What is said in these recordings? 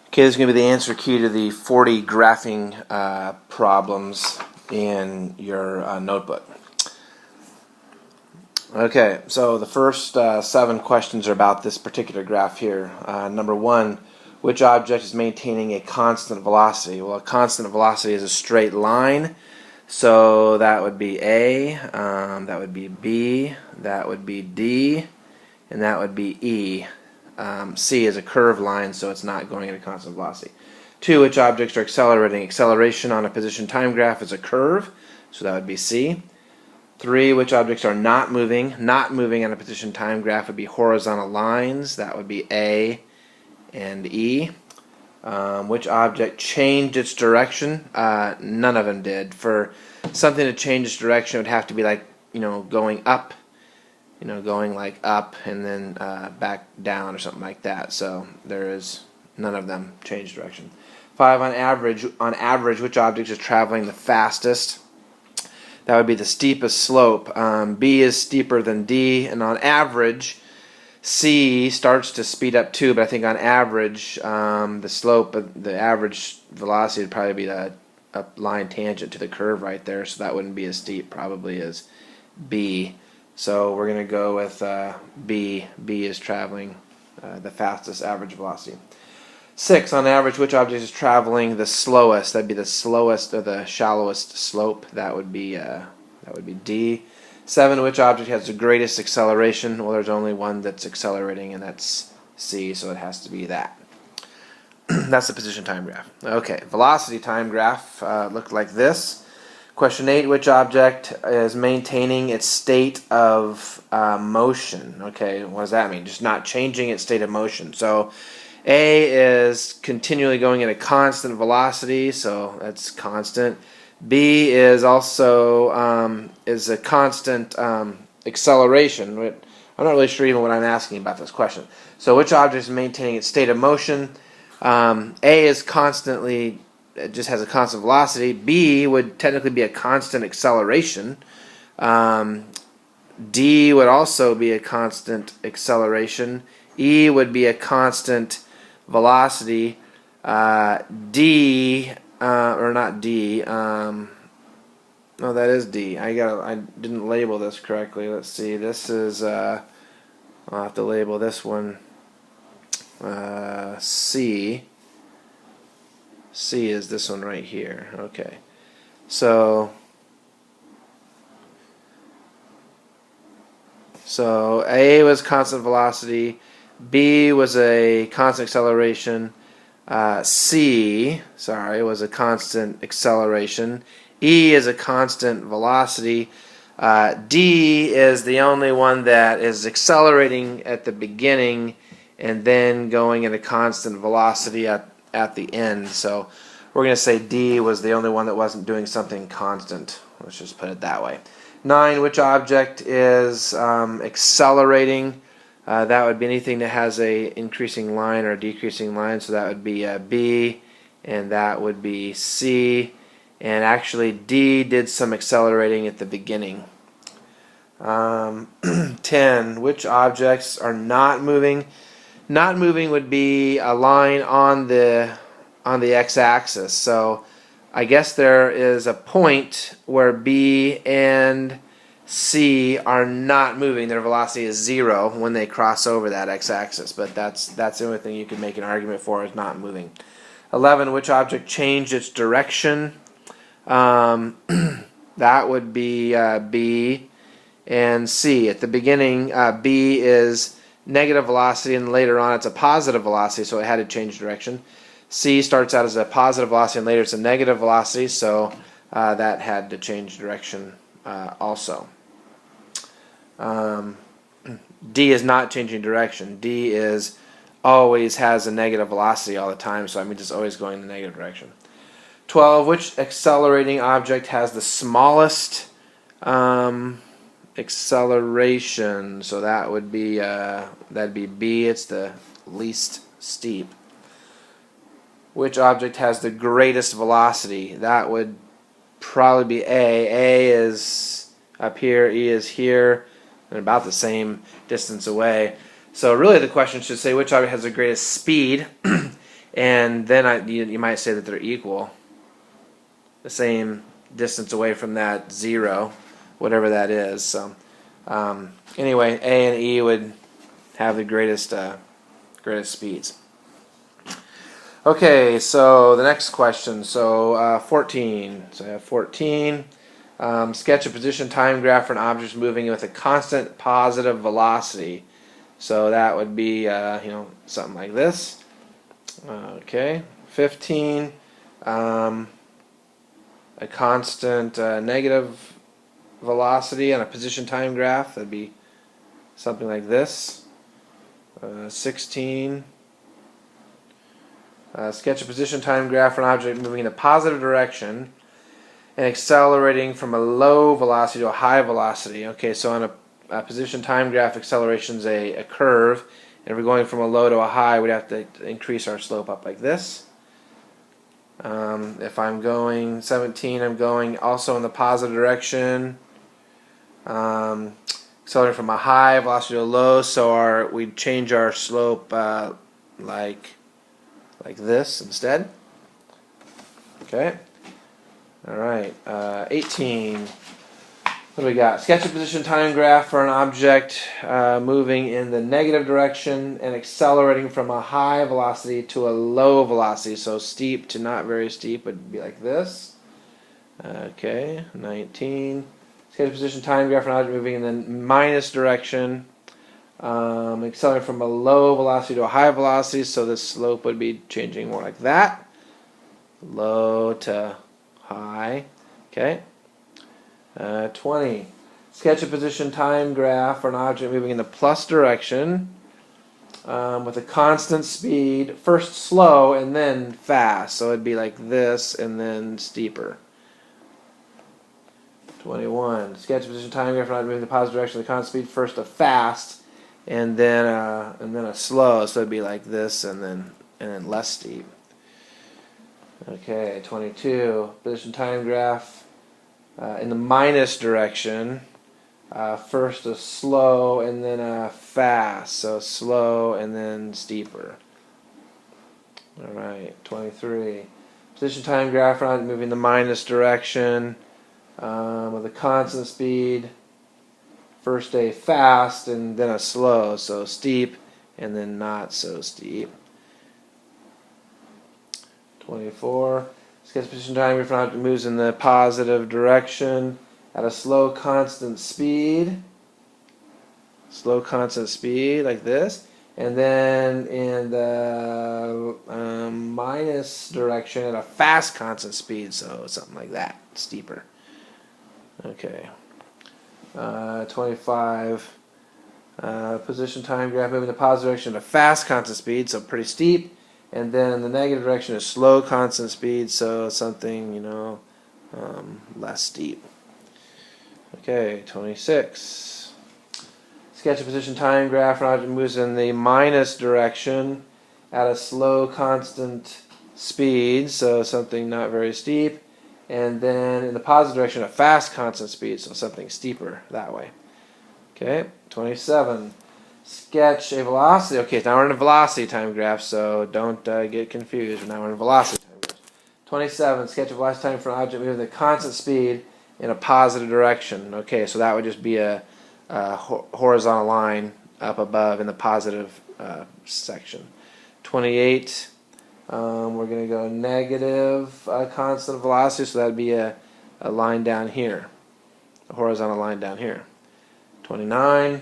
Okay, this is going to be the answer key to the 40 graphing problems in your notebook. Okay, so the first 7 questions are about this particular graph here. Number 1, which object is maintaining a constant velocity? Well, a constant velocity is a straight line, so that would be A, that would be B, that would be D, and that would be E. C is a curved line, so it's not going at a constant velocity. 2, which objects are accelerating? Acceleration on a position time graph is a curve, so that would be C. 3, which objects are not moving? Not moving on a position time graph would be horizontal lines, that would be A and E. Which object changed its direction? None of them did. For something to change its direction, it would have to be like, going up. Going like up and then back down or something like that. So there is none of them change direction. 5, on average, which object is traveling the fastest? That would be the steepest slope. B is steeper than D, and on average, C starts to speed up too. But I think on average, the slope, the average velocity would probably be a line tangent to the curve right there. So that wouldn't be as steep, probably as B. So we're going to go with B. B is traveling the fastest average velocity. 6, on average, which object is traveling the slowest? That'd be the slowest or the shallowest slope. That would be D. 7, which object has the greatest acceleration? Well, there's only one that's accelerating, and that's C, so it has to be that. That's the position time graph. Okay, velocity time graph looked like this. Question 8, which object is maintaining its state of motion? Okay, what does that mean? Just not changing its state of motion. So A is continually going at a constant velocity, so that's constant. B is also is a constant acceleration. I'm not really sure even what I'm asking about this question. So which object is maintaining its state of motion? A is constantly, it just has a constant velocity. B would technically be a constant acceleration. D would also be a constant acceleration. E would be a constant velocity. D, or not D, no, that is D. I didn't label this correctly. Let's see. This is, I'll have to label this one C. C is this one right here. Okay. So A was constant velocity, B was a constant acceleration, C, was a constant acceleration, E is a constant velocity, D is the only one that is accelerating at the beginning and then going at a constant velocity at the end. So we're going to say D was the only one that wasn't doing something constant. Let's just put it that way. 9, which object is accelerating? That would be anything that has a increasing line or a decreasing line. So that would be B, and that would be C. And actually D did some accelerating at the beginning. 10, which objects are not moving? Not moving would be a line on the x-axis. So I guess there is a point where B and C are not moving. Their velocity is 0 when they cross over that x-axis. But that's the only thing you can make an argument for is not moving. 11, which object changed its direction? That would be B and C. At the beginning, B is negative velocity, and later on it's a positive velocity, so it had to change direction. C starts out as a positive velocity, and later it's a negative velocity, so that had to change direction also. D is not changing direction. D is always has a negative velocity all the time, so I mean it's always going in the negative direction. 12, which accelerating object has the smallest acceleration? So that would be that'd be B. It's the least steep. Which object has the greatest velocity? That would probably be A. A is up here, E is here, and about the same distance away. So really the question should say which object has the greatest speed. and then you might say that they're equal, the same distance away from that 0, whatever that is. So anyway, A and E would have the greatest speeds. Okay, so the next question. So 14. So I have 14. Sketch a position time graph for an object moving with a constant positive velocity. So that would be something like this. Okay, 15. A constant negative velocity on a position time graph. That'd be something like this. 16. Sketch a position time graph for an object moving in a positive direction and accelerating from a low velocity to a high velocity. Okay, so on a position time graph, acceleration is a curve, and if we're going from a low to a high, we'd have to increase our slope up like this. If I'm going 17, I'm going also in the positive direction, accelerating from a high velocity to a low, so we'd change our slope like this instead. Okay. All right. 18. What do we got? Sketch a position time graph for an object moving in the negative direction and accelerating from a high velocity to a low velocity. So steep to not very steep would be like this. Okay. 19. Sketch a position time graph for an object moving in the minus direction. Accelerating from a low velocity to a high velocity, so the slope would be changing more like that. Low to high. Okay. 20. Sketch a position time graph for an object moving in the plus direction with a constant speed, first slow and then fast. So it'd be like this and then steeper. 21. Sketch a position time graph for an object moving in the positive direction with a constant speed, first a fast and then a slow, so it'd be like this and then less steep. Okay, 22. Position time graph in the minus direction, first a slow and then a fast, so slow and then steeper. All right, 23. Position time graph moving in the minus direction with a constant speed. First a fast and then a slow, so steep and then not so steep. 24. Sketch position time graph for an object moves in the positive direction at a slow constant speed. Slow constant speed like this. And then in the minus direction at a fast constant speed, so something like that, steeper. Okay. 25. Position time graph moving in the positive direction at a fast constant speed, so pretty steep, and then in the negative direction a slow constant speed, so something less steep. Okay, 26. Sketch a position time graph for an object moves in the minus direction at a slow constant speed, so something not very steep. And then in the positive direction, a fast constant speed, so something steeper that way. Okay, 27. Sketch a velocity. Okay, now we're in a velocity time graph, so don't get confused. Now we're in a velocity time graph. 27. Sketch a velocity time for an object moving at a constant speed in a positive direction. Okay, so that would just be a horizontal line up above in the positive section. 28. We're going to go negative constant velocity, so that would be a line down here, a horizontal line down here. 29.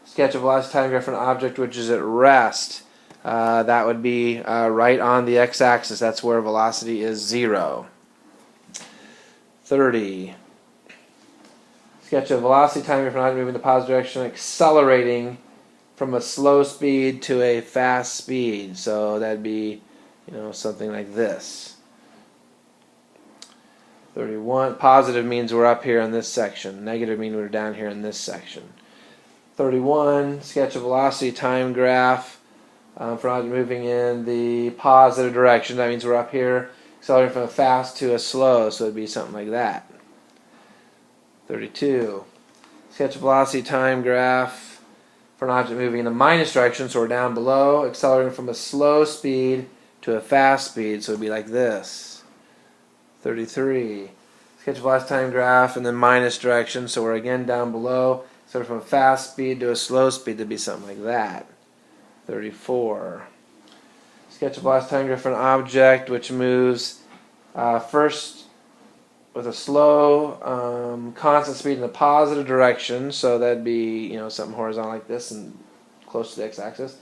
Sketch a velocity time graph for an object which is at rest. That would be right on the x-axis. That's where velocity is 0. 30. Sketch a velocity time graph for an object moving in the positive direction, accelerating from a slow speed to a fast speed. So that'd be something like this. 31. Positive means we're up here in this section. Negative means we're down here in this section. 31. Sketch a velocity time graph for object moving in the positive direction. That means we're up here, accelerating from a fast to a slow, so it'd be something like that. 32. Sketch a velocity time graph for an object moving in the minus direction, so we're down below, accelerating from a slow speed to a fast speed, so it would be like this. 33. Sketch velocity time graph and then minus direction, so we're again down below. So from a fast speed to a slow speed, that'd be something like that. 34. Sketch a velocity time graph for an object which moves first with a slow constant speed in the positive direction, so that'd be something horizontal like this and close to the x-axis,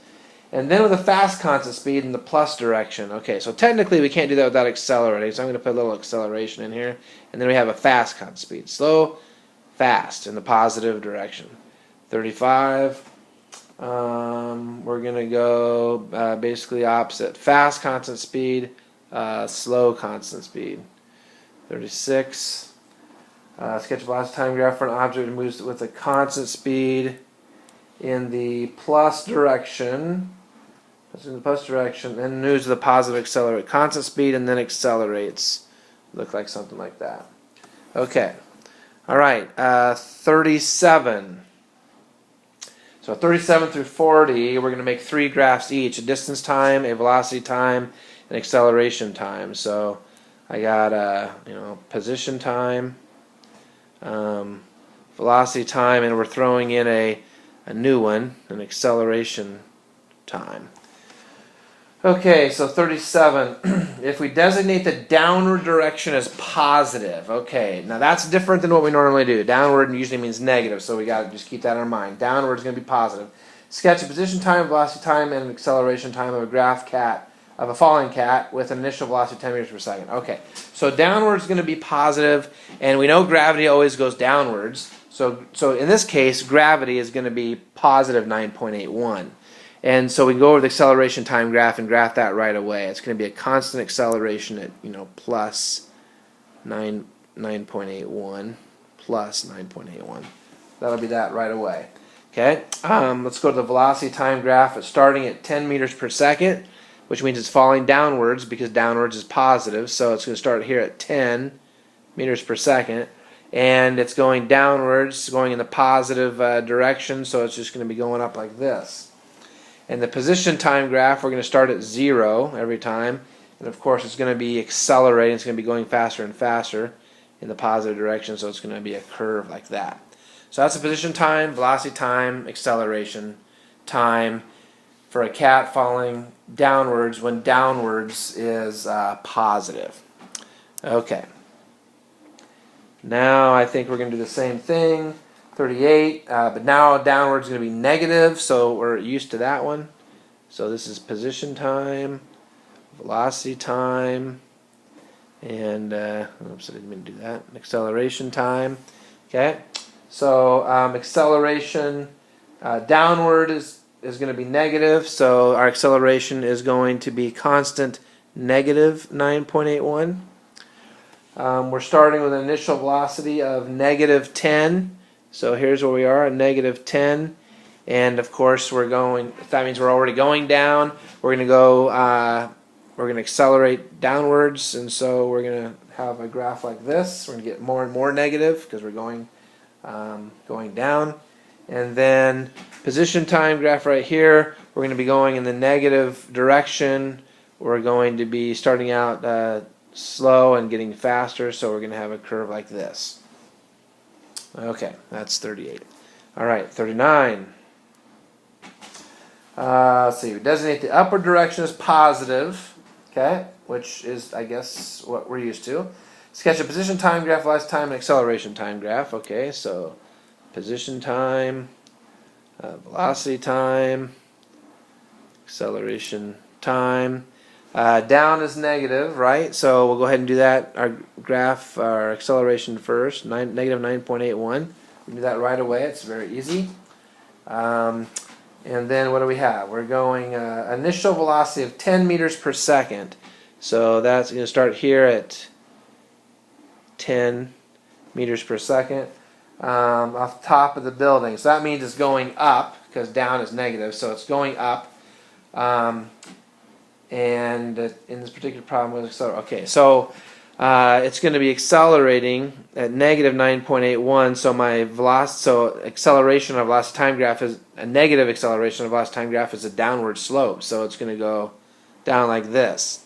and then with a fast constant speed in the plus direction. Okay, so technically we can't do that without accelerating, so I'm going to put a little acceleration in here, and then we have a fast constant speed, slow, fast in the positive direction. 35. We're going to go basically opposite, fast constant speed, slow constant speed. 36. Sketch a velocity time graph for an object that moves with a constant speed in the plus direction. That's in the plus direction, and moves to the positive accelerate. Constant speed and then accelerates. Look like something like that. Okay. All right. 37. So 37 through 40, we're going to make 3 graphs each: a distance time, a velocity time, and acceleration time. So I got position time, velocity time, and we're throwing in a new one, an acceleration time. Okay, so 37. If we designate the downward direction as positive, okay, now that's different than what we normally do. Downward usually means negative, so we got to just keep that in our mind. Downward is going to be positive. Sketch a position time, velocity time, and an acceleration time of a graph cat, of a falling cat with an initial velocity of 10 meters per second. Okay, so downward is going to be positive, and we know gravity always goes downwards. So in this case, gravity is going to be positive 9.81. And so we can go over the acceleration time graph and graph that right away. It's going to be a constant acceleration at plus 9.81 plus 9.81. That'll be that right away. Okay, let's go to the velocity time graph. It's starting at 10 meters per second, which means it's falling downwards because downwards is positive. So it's going to start here at 10 meters per second, and it's going downwards, going in the positive direction. So it's just going to be going up like this. And the position time graph, we're going to start at 0 every time. And of course, it's going to be accelerating. It's going to be going faster and faster in the positive direction. So it's going to be a curve like that. So that's the position time, velocity time, acceleration time for a cat falling downwards when downwards is positive. Okay. Now I think we're going to do the same thing. 38, but now downward is going to be negative, so we're used to that one. So this is position time, velocity time, and oops, I didn't mean to do that. Acceleration time. Okay, so acceleration downward is going to be negative, so our acceleration is going to be constant negative 9.81. We're starting with an initial velocity of negative 10. So here's where we are, a negative 10, and of course we're going. That means we're already going down. We're going to go. We're going to accelerate downwards, and so we're going to have a graph like this. We're going to get more and more negative because we're going down, and then position time graph right here. We're going to be going in the negative direction. We're going to be starting out slow and getting faster, so we're going to have a curve like this. Okay, that's 38. All right, 39. Let's see. We designate the upward direction as positive, okay, which is, I guess, what we're used to. Sketch a position time graph, velocity time, and acceleration time graph. Okay, so position time, velocity time, acceleration time. Down is negative, right? So we'll go ahead and do that. Our graph, our acceleration first, negative 9.81. We'll do that right away. It's very easy. And then what do we have? We're going initial velocity of 10 meters per second. So that's going to start here at 10 meters per second off the top of the building. So that means it's going up because down is negative. So it's going up. And in this particular problem, was accelerate. Okay, so it's going to be accelerating at negative 9.81. So my velocity, so acceleration of velocity time graph is a negative acceleration of velocity time graph is a downward slope. So it's going to go down like this.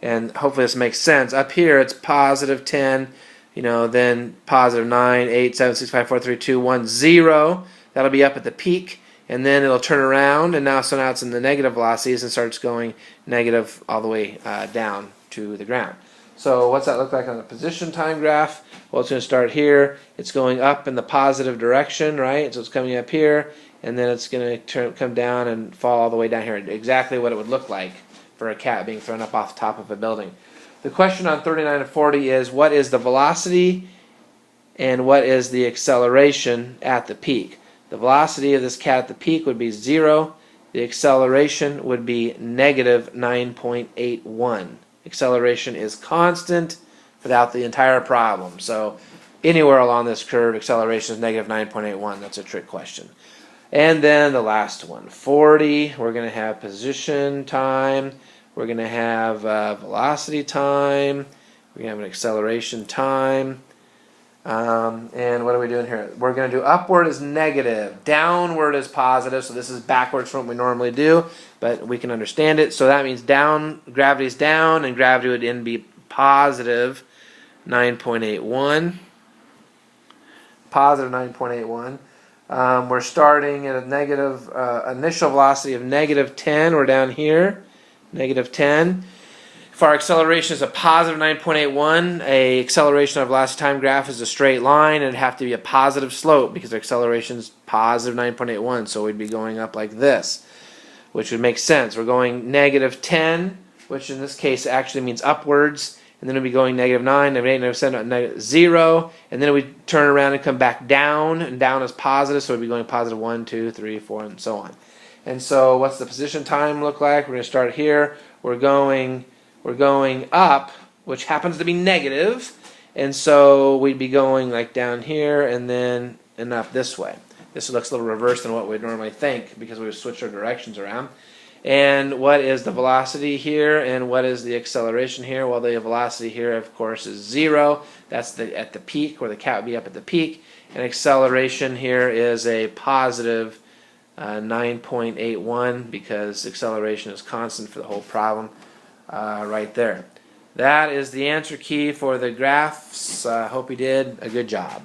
And hopefully this makes sense. Up here it's positive 10, then positive 9, 8, 7, 6, 5, 4, 3, 2, 1, 0. That'll be up at the peak. And then it'll turn around, and now it's in the negative velocities and starts going negative all the way down to the ground. So what's that look like on the position time graph? Well, it's going to start here. It's going up in the positive direction, right? So it's coming up here, and then it's going to come down and fall all the way down here. Exactly what it would look like for a cat being thrown up off the top of a building. The question on 39 and 40 is, what is the velocity and what is the acceleration at the peak? The velocity of this cat at the peak would be 0. The acceleration would be negative 9.81. Acceleration is constant throughout the entire problem. So anywhere along this curve, acceleration is negative 9.81. That's a trick question. And then the last one, 40. We're going to have position time. We're going to have velocity time. We're going to have an acceleration time. And what are we doing here? We're going to do upward is negative, downward is positive, so this is backwards from what we normally do, but we can understand it. So that means gravity is down, and gravity would then be positive 9.81. Positive 9.81. We're starting at a negative initial velocity of negative 10. We're down here, negative 10. If our acceleration is a positive 9.81, a acceleration of velocity time graph is a straight line, and it'd have to be a positive slope because our acceleration is positive 9.81, so we'd be going up like this, which would make sense. We're going negative 10, which in this case actually means upwards, and then we'd be going negative 9, negative 8, negative 7, negative 0, and then we turn around and come back down, and down is positive, so we'd be going positive 1, 2, 3, 4, and so on. And so what's the position time look like? We're going to start here. We're going up, which happens to be negative, and so we'd be going like down here and up this way. This looks a little reversed than what we'd normally think because we've switched our directions around. And what is the velocity here and what is the acceleration here? Well, the velocity here, of course, is 0. That's at the peak, where the cat would be up at the peak. And acceleration here is a positive 9.81 because acceleration is constant for the whole problem. Right there. That is the answer key for the graphs. Hope you did a good job.